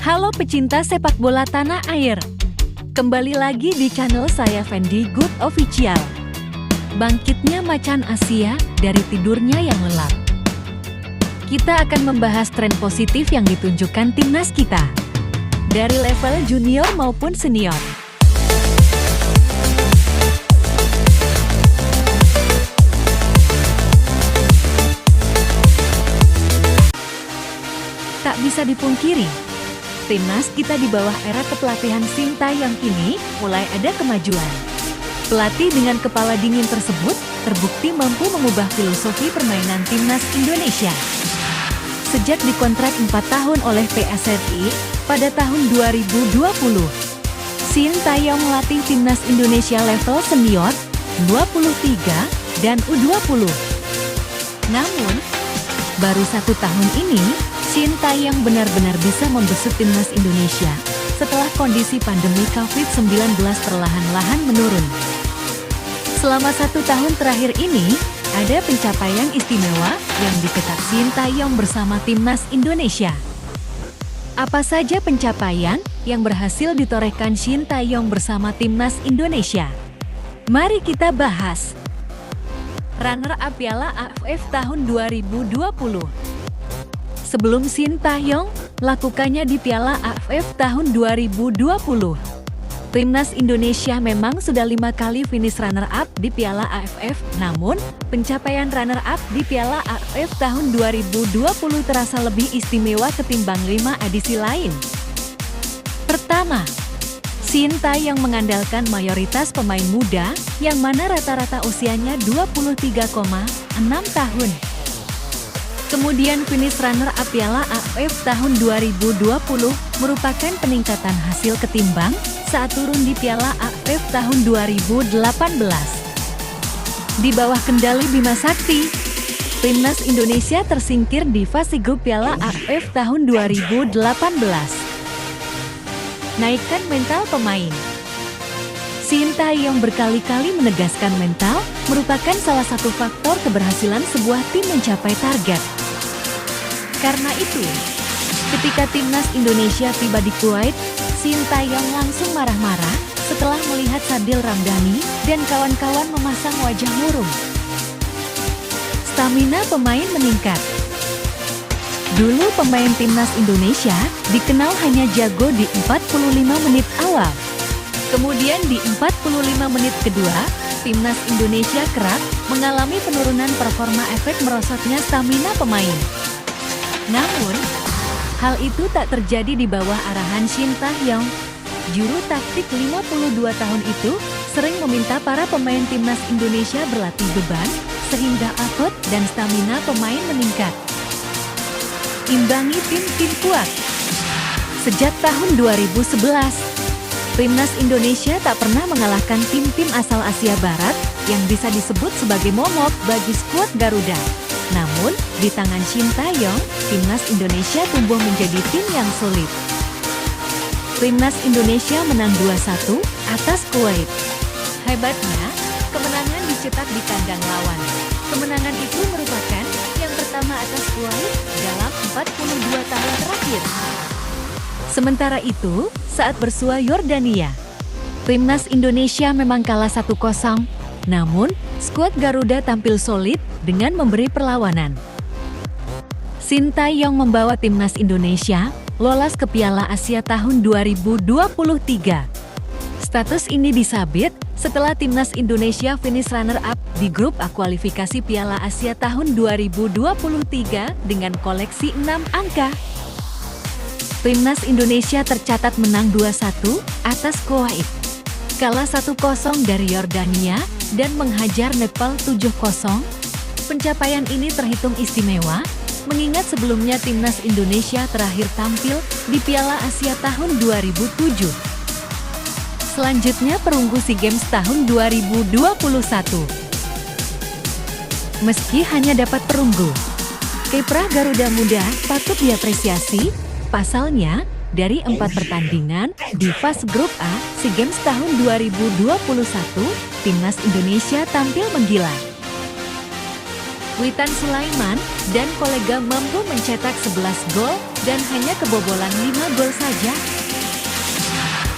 Halo pecinta sepak bola tanah air. Kembali lagi di channel saya Fendi Good Official. Bangkitnya macan Asia dari tidurnya yang lelap. Kita akan membahas tren positif yang ditunjukkan timnas kita. Dari level junior maupun senior. Tak bisa dipungkiri, timnas kita di bawah era kepelatihan Sintayong ini mulai ada kemajuan. Pelatih dengan kepala dingin tersebut terbukti mampu mengubah filosofi permainan timnas Indonesia. Sejak dikontrak 4 tahun oleh PSSI pada tahun 2020, Sintayong melatih timnas Indonesia level senior, 23, dan U20. Namun, baru 1 tahun ini, Sintayong benar-benar bisa membesut timnas Indonesia setelah kondisi pandemi COVID-19 perlahan-lahan menurun. Selama 1 tahun terakhir ini, ada pencapaian istimewa yang dicetak Sintayong bersama timnas Indonesia. Apa saja pencapaian yang berhasil ditorehkan Sintayong bersama timnas Indonesia? Mari kita bahas. Runner-up Piala AFF tahun 2020. Sebelum Sintayong, lakukannya di Piala AFF tahun 2020. Timnas Indonesia memang sudah 5 kali finish runner-up di Piala AFF, namun pencapaian runner-up di Piala AFF tahun 2020 terasa lebih istimewa ketimbang 5 edisi lain. Pertama, Sintayong mengandalkan mayoritas pemain muda, yang mana rata-rata usianya 23,6 tahun. Kemudian finish runner-up Piala AFF tahun 2020 merupakan peningkatan hasil ketimbang saat turun di Piala AFF tahun 2018. Di bawah kendali Bima Sakti, timnas Indonesia tersingkir di fase grup Piala AFF tahun 2018. Naikkan mental pemain. Sintayong berkali-kali menegaskan mental merupakan salah satu faktor keberhasilan sebuah tim mencapai target. Karena itu, ketika timnas Indonesia tiba di Kuwait, Sintayong langsung marah-marah setelah melihat Sadil Ramdhani dan kawan-kawan memasang wajah murung. Stamina pemain meningkat. Dulu pemain timnas Indonesia dikenal hanya jago di 45 menit awal. Kemudian di 45 menit kedua, timnas Indonesia kerap mengalami penurunan performa efek merosotnya stamina pemain. Namun, hal itu tak terjadi di bawah arahan Sintayong. Juru taktik 52 tahun itu sering meminta para pemain timnas Indonesia berlatih beban, sehingga otot dan stamina pemain meningkat. Imbangi tim-tim kuat. Sejak tahun 2011, timnas Indonesia tak pernah mengalahkan tim-tim asal Asia Barat yang bisa disebut sebagai momok bagi skuad Garuda. Namun, di tangan Sintayong, timnas Indonesia tumbuh menjadi tim yang solid. Timnas Indonesia menang 2-1 atas Kuwait. Hebatnya, kemenangan dicetak di kandang lawan. Kemenangan itu merupakan yang pertama atas Kuwait dalam 42 tahun terakhir. Sementara itu, saat bersua Yordania, timnas Indonesia memang kalah 1-0. Namun, skuad Garuda tampil solid dengan memberi perlawanan. Sintayong membawa timnas Indonesia lolos ke Piala Asia tahun 2023. Status ini disabit setelah timnas Indonesia finish runner-up di grup A kualifikasi Piala Asia tahun 2023 dengan koleksi 6 angka. Timnas Indonesia tercatat menang 2-1 atas Kuwait, kalah 1-0 dari Yordania, dan menghajar Nepal 7-0. Pencapaian ini terhitung istimewa, mengingat sebelumnya timnas Indonesia terakhir tampil di Piala Asia tahun 2007. Selanjutnya perunggu SEA Games tahun 2021. Meski hanya dapat perunggu, kiprah Garuda Muda patut diapresiasi. Pasalnya, dari 4 pertandingan di fase grup A SEA Games tahun 2021, timnas Indonesia tampil menggila. Witan Sulaiman dan kolega mampu mencetak 11 gol dan hanya kebobolan 5 gol saja.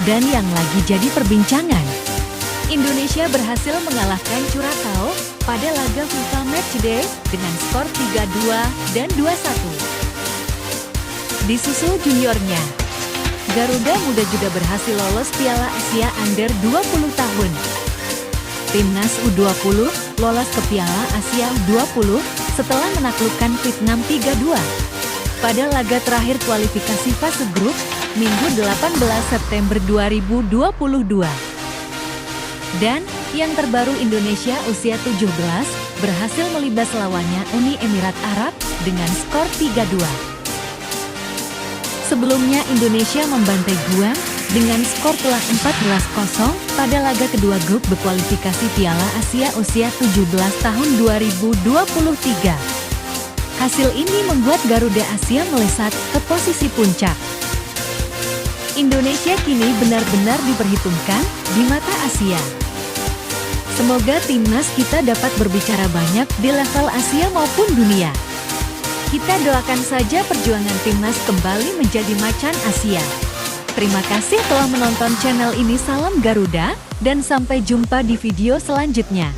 Dan yang lagi jadi perbincangan, Indonesia berhasil mengalahkan Curaçao pada laga FIFA Matchday dengan skor 3-2 dan 2-1. Disusul juniornya, Garuda Muda juga berhasil lolos Piala Asia Under 20 tahun. Timnas U20 lolos ke Piala Asia U20 setelah menaklukkan Vietnam 3-2 pada laga terakhir kualifikasi fase grup Minggu 18 September 2022. Dan yang terbaru, Indonesia usia 17 berhasil melibas lawannya Uni Emirat Arab dengan skor 3-2. Sebelumnya Indonesia membantai Guam dengan skor telak 14-0 pada laga kedua grup berkualifikasi Piala Asia usia 17 tahun 2023. Hasil ini membuat Garuda Asia melesat ke posisi puncak. Indonesia kini benar-benar diperhitungkan di mata Asia. Semoga timnas kita dapat berbicara banyak di level Asia maupun dunia. Kita doakan saja perjuangan timnas kembali menjadi macan Asia. Terima kasih telah menonton channel ini. Salam Garuda, dan sampai jumpa di video selanjutnya.